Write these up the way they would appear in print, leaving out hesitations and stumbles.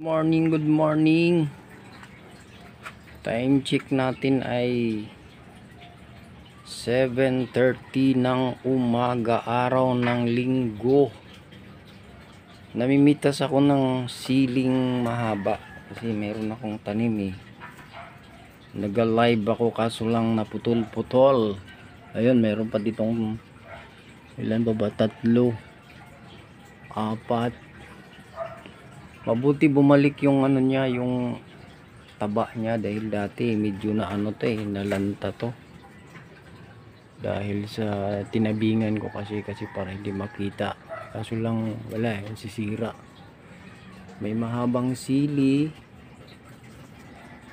Good morning. Time check natin ay 7:30 ng umaga, araw ng linggo. Namimitas ako ng siling mahaba kasi meron akong tanim eh. Nag-live ako kaso lang naputol-putol. Ayun, meron pa ditong ilan ba? Tatlo, apat. Mabuti bumalik yung ano niya, yung taba niya, dahil dati medyo na ano to nalanta to. Dahil sa tinabingan ko kasi para hindi makita. Kaso lang wala sisira. May mahabang sili.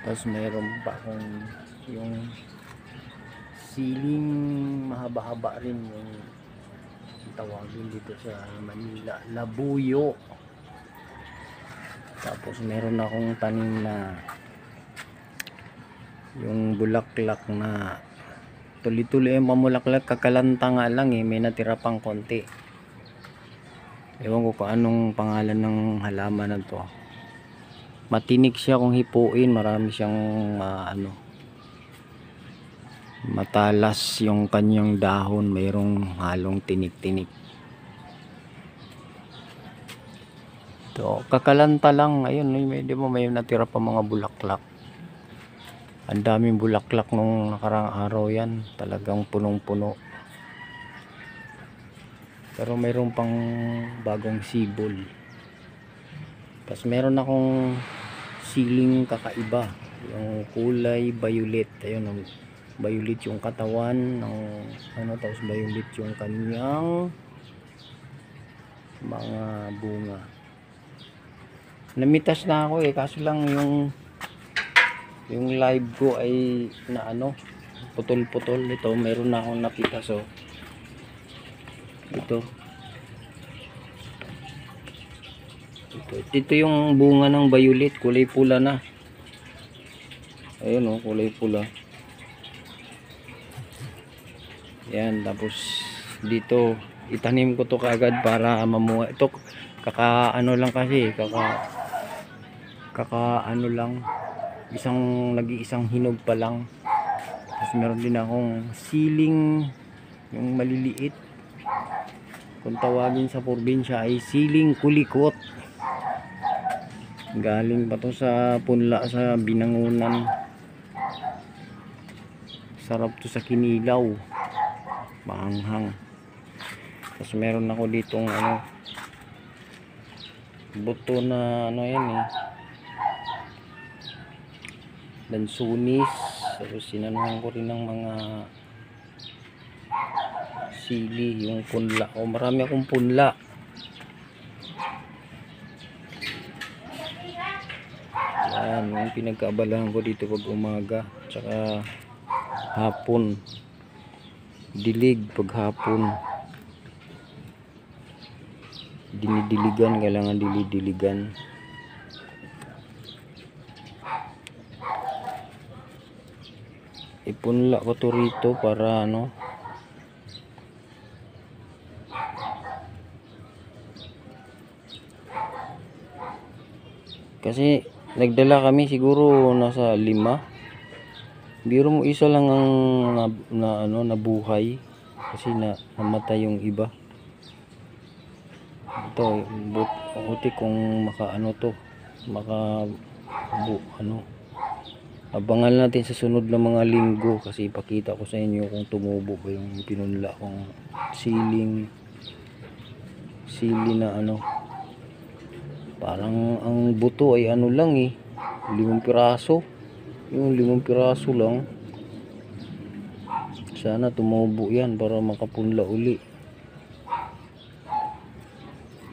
Tapos mayroon pa akong yung siling mahaba-haba rin, yung tawagin dito sa Manila, labuyo. Tapos meron akong tanim na yung bulaklak na tuloy-tuloy yung mamulaklak, kakalanta nga lang may natira pang konti. Ewan ko kung anong pangalan ng halaman na to. Matinik siya kung hipuin, marami siyang matalas yung kanyang dahon, mayroong halong tinik-tinik. So, kakalanta lang. Ayun, di ba may natira pa mga bulaklak. Ang daming bulaklak nung nakarang araw yan. Talagang punong-puno. Pero mayroon pang bagong sibol. Tapos meron akong siling kakaiba. Yung kulay violet. Ayun, violet yung katawan ng tapos violet yung kanyang mga bunga. Namitas na ako kaso lang yung live ko ay na putol-putol. Ito meron na akong napitas ito yung bunga ng violet, kulay pula na. Ayun kulay pula yan. Tapos dito itanim ko to kaagad para mamunga. Ito lang kasi lang, nag-iisang hinog pa lang. Tapos meron din akong siling yung maliliit, kung tawagin sa probinsya ay siling kulikot. Galing pa to sa punla sa Binangunan. Sarap to sa kinilaw, maanghang. Tapos meron ako ditong buto na lansunis. Tapos sinanuhan ko rin ng mga sili, yung punla. Marami akong punla. Yan yung pinagkaabalahan ko dito pag umaga tsaka hapon. Dilig pag hapon, dinidiligan, kailangan dilidiligan. Ipunla ko to rito para kasi nagdala kami siguro nasa 5. Biro mo isa lang ang nabuhay kasi namatay yung iba. Ito buti kung abangan natin sa sunod na mga linggo kasi ipakita ko sa inyo kung tumubo ba yung pinunla kong sili na parang ang buto ay lang 5 piraso. Yung 5 piraso lang. Sana tumubo yan para makapunla uli.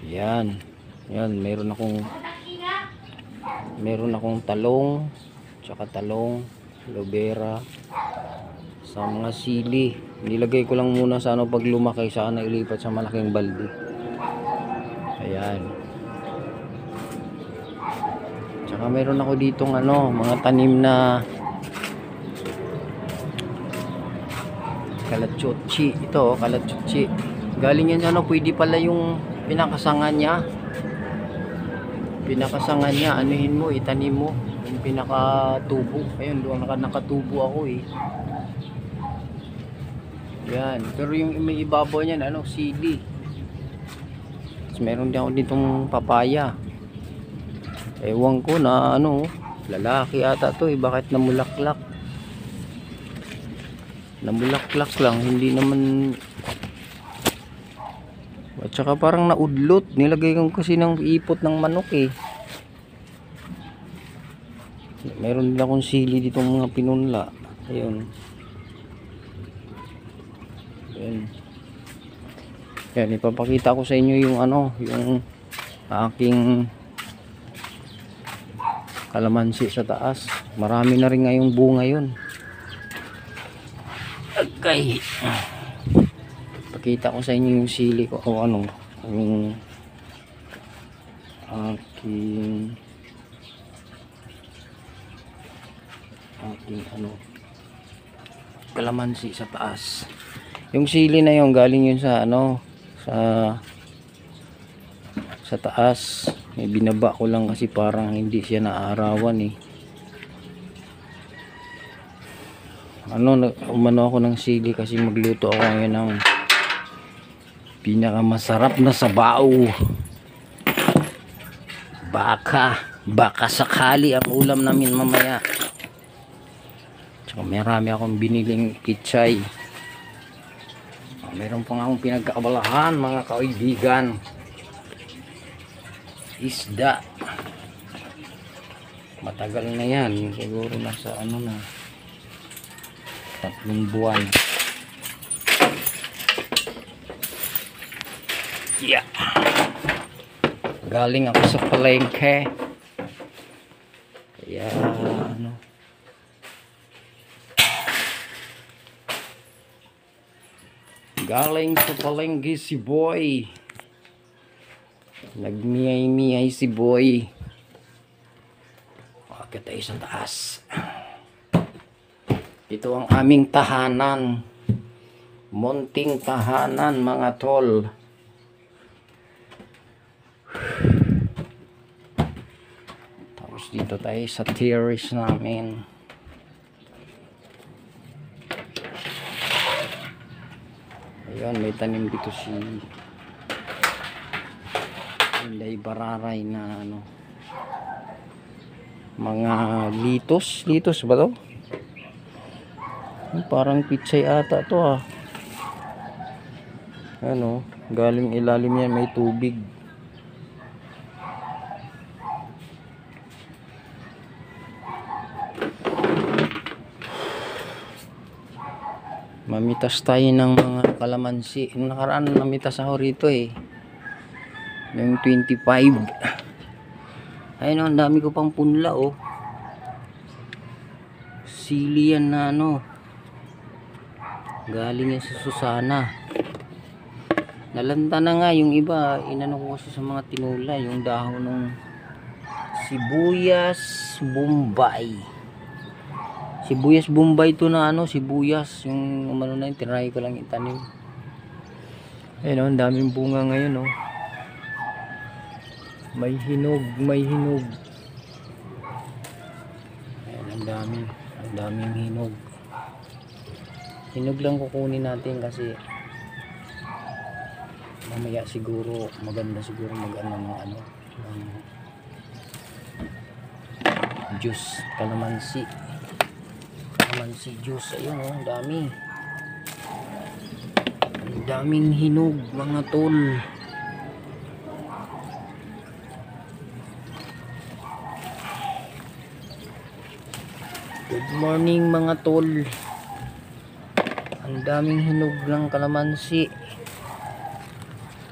Yan meron akong talong tsaka aloe vera sa mga sili. Nilagay ko lang muna sa pag lumaki, sana ilipat sa malaking balde. Ayan. Tsaka meron ako ditong mga tanim na kalatsutsi. Ito kalatsutsi. Galing yan pwede pala yung pinakasanga niya. pinakasangan niya, anuhin mo, itanim mo yung pinakatubo. Ayun, doon nakatubo ako eh. Yan, pero yung may ibabaw niyan, ano, sili. Tapos meron din ako ditong papaya. Ewan ko na ano, lalaki ata to eh, bakit namulaklak? Namulaklak lang, hindi naman. At saka parang naudlot, nilagay ko kasi ng ipot ng manok eh. Meron din akong sili ditong mga pinunla. Ayun. Yan, ipapakita ko sa inyo yung ano, yung aking kalamansi sa taas. Marami na rin ngayong bunga yun. Okay. Pakita ko sa inyo yung sili ko o ano, yung aking ano, kalamansi sa taas. Yung sili na yung galing yun sa ano, sa taas. May binaba ko lang kasi parang hindi siya naarawan eh. Umano ako ng sili kasi magluto ako ngayon ng pinakamasarap na sabaw. Baka sakali ang ulam namin mamaya. Tsaka marami akong biniling pichay. Meron pa nga akong pinagkaabalahan mga kaibigan. Isda. Matagal na yan. Siguro nasa ano na, 3 buwan. Yeah. Galing ako sa palengke. Kaya ano, galing sa palengke si Boy. Nagmiyay-miyay si Boy. Akit tayo sa taas. Ito ang aming tahanan. Munting tahanan mga tol. Tapos dito tayo sa terrace namin. Ayun, may tanim dito si Inday Bararay na ano, mga litos ba to? Parang pitsay ata to ah. Ano, galing ilalim yan, may tubig. Mamitas tayo ng mga kalamansi. Yung nakaraan namitas ako rito eh, yung 25. Ayun, ang dami ko pang punla oh. Sili yan na ano, galing yan sa Susana. Nalanta na nga yung iba, inano ko kasi sa mga tinula, yung dahon ng sibuyas Bombay. Sibuyas Bombay to na ano, sibuyas yung ano na yun, tinry ko lang itanim. Ayun oh, ang daming bunga ngayon oh. May hinog. Ayun, ang daming hinog. Hinog lang kukunin natin kasi mamaya siguro maganda siguro mag-ano ng juice, kalamansi juice. Ayun oh, ang daming hinog mga tol. Good morning mga tol. Ang daming hinog ng kalamansi.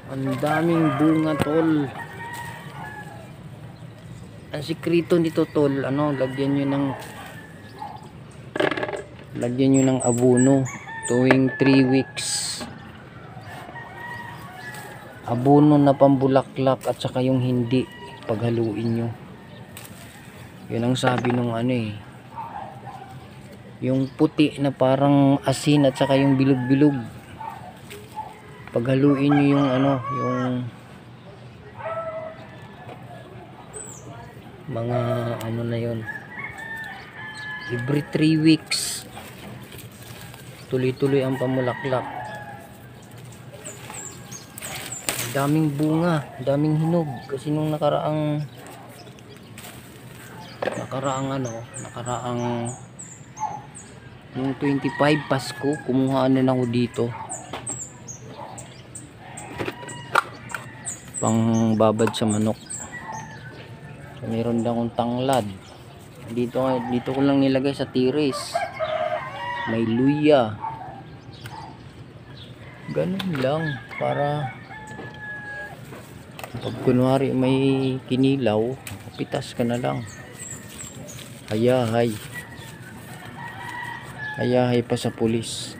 Ang daming bunga tol. Ang sikreto nito tol, ano, lagyan nyo ng abono tuwing 3 weeks. Abono na pambulaklak at saka yung hindi, paghaluin nyo. Yun ang sabi nung ano eh, yung puti na parang asin at saka yung bilog-bilog, paghaluin nyo yung ano, yung mga ano na yon, every 3 weeks tuloy-tuloy ang pamulaklak. Daming bunga, daming hinog kasi nung nakaraang nung 25 Pasko kumuha na ako dito pang babad sa manok. So, meron din akong tanglad dito ko lang nilagay sa terrace. May luya, ganun lang para pag kunwari may kinilaw, pitas ka na lang. Hayahay pa sa pulis.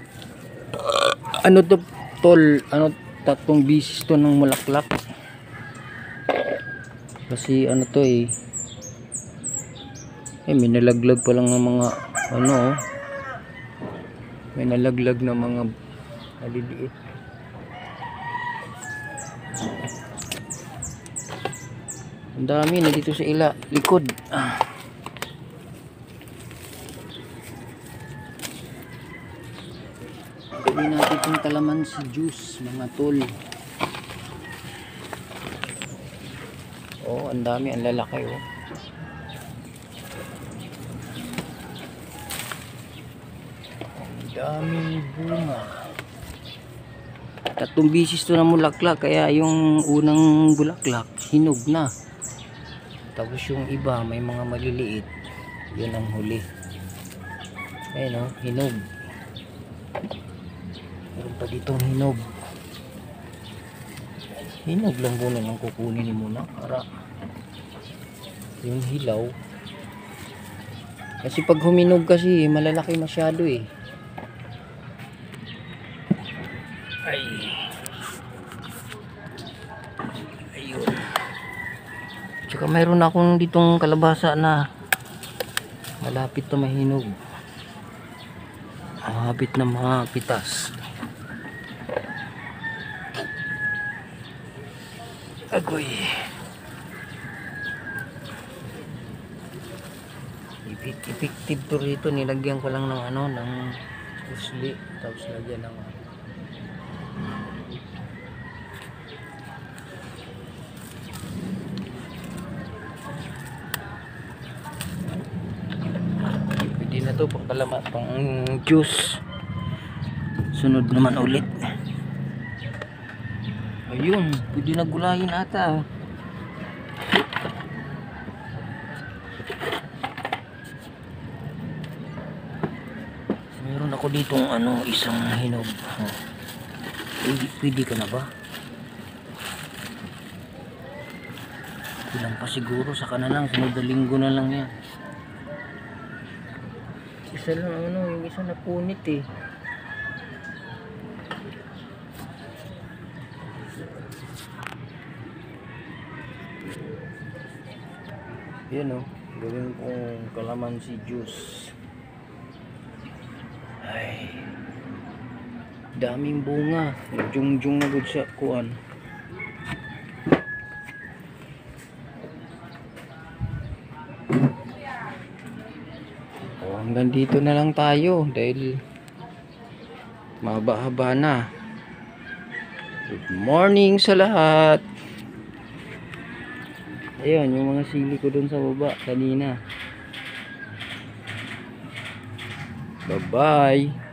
Ano to tol, ano, 3 bisis to ng mulaklak kasi ano to may nalaglag pa lang ng mga ano, may nalaglag na mga maliliit. Ang dami na dito sa likod. Gawin natin itong kalamansi juice mga tol. Oh, ang dami, ang lalaki oh. Ang daming bunga. 3 bisis to na mulaklak, kaya yung unang bulaklak hinog na. Tapos yung iba may mga maliliit, yun ang huli. Ayun oh, hinog. Meron pa ditong hinog. Hinog lang muna ang kukunin muna para yung hilaw. Kasi pag huminog kasi malalaki masyado eh. Ayun. Tsaka mayroon akong ditong kalabasa na malapit na mahinog. Habit na mga pitas. Agoy. Effective to rito, nilagyan ko lang ng ano, ng usli, tapos lagyan ng pwede na to pang juice. Sunod naman ulit. Ayun, pwede na gulayin ata. Meron ako ditong ano, isang hinog. Pwede ka na ba? Kulang pa siguro, saka na lang, sunod na linggo na lang yan. Isa lang ano, yung isa napunit eh. Yan o, gawin kong kalamansi juice. Ay, daming bunga. Jungjung na good sa kuan. Oh, hanggang dito na lang tayo dahil mahaba-haba na. Good morning sa lahat. Ayun, yung mga sili ko dun sa baba kanina. Bye-bye.